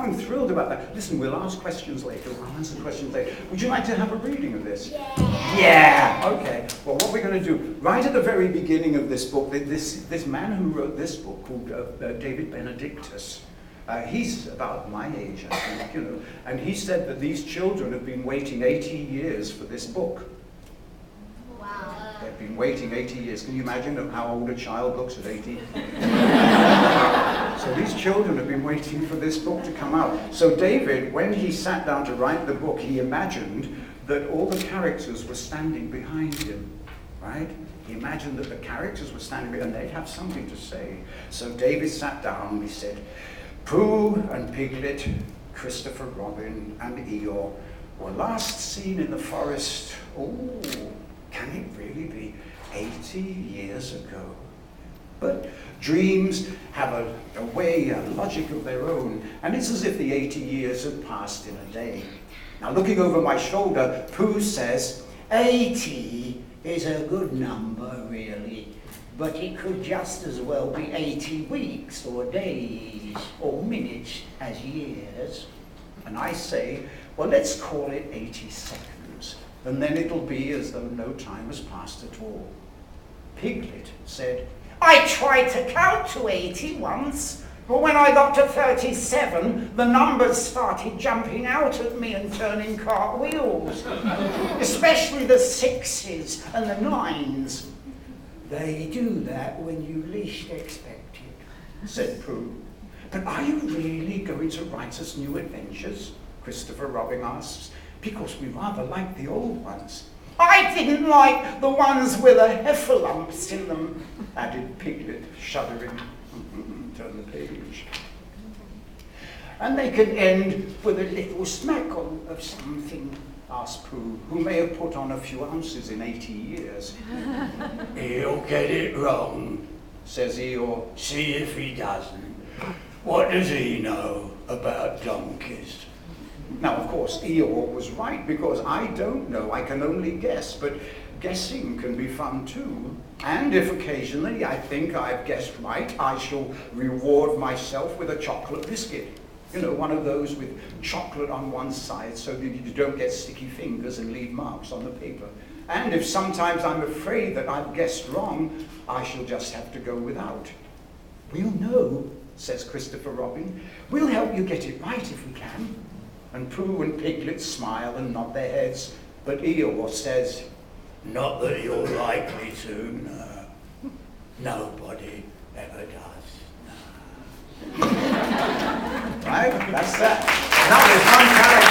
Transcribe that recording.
I'm thrilled about that. Listen, we'll ask questions later. We'll answer questions later. Would you like to have a reading of this? Yeah. Okay. Well, what we're going to do, right at the very beginning of this book, this man who wrote this book called David Benedictus, he's about my age, I think, you know, and he said that these children have been waiting 80 years for this book. Wow. They've been waiting 80 years. Can you imagine how old a child looks at 80? So these children have been waiting for this book to come out. So David, when he sat down to write the book, he imagined that all the characters were standing behind him, right? He imagined that the characters were standing behind, and they'd have something to say. So David sat down and he said, Pooh and Piglet, Christopher Robin and Eeyore were last seen in the forest, oh, can it really be 80 years ago? But dreams have a way, a logic of their own, and it's as if the 80 years had passed in a day. Now, looking over my shoulder, Pooh says, 80 is a good number, really, but it could just as well be 80 weeks or days or minutes as years. And I say, well, let's call it 80 seconds, and then it'll be as though no time has passed at all. Piglet said, I tried to count to 80 once, but when I got to 37, the numbers started jumping out at me and turning cartwheels, especially the 6s and the 9s. They do that when you least expect it, said Pooh. But are you really going to write us new adventures? Christopher Robin asks, because we rather like the old ones. I didn't like the ones with the heffalumps in them, added Piglet, shuddering. Turn the page. And they can end with a little smackle of something, asked Pooh, who may have put on a few ounces in 80 years. He'll get it wrong, says Eeyore. See if he doesn't. What does he know about donkeys? Now, of course, Eeyore was right, because I don't know, I can only guess, but guessing can be fun too. And if occasionally I think I've guessed right, I shall reward myself with a chocolate biscuit. You know, one of those with chocolate on one side so that you don't get sticky fingers and leave marks on the paper. And if sometimes I'm afraid that I've guessed wrong, I shall just have to go without. We'll know, says Christopher Robin. We'll help you get it right if we can. And Pooh and Piglet smile and nod their heads, but Eeyore says, not that you're likely to, no. Nobody ever does, no. Right? That's that. Now there's one character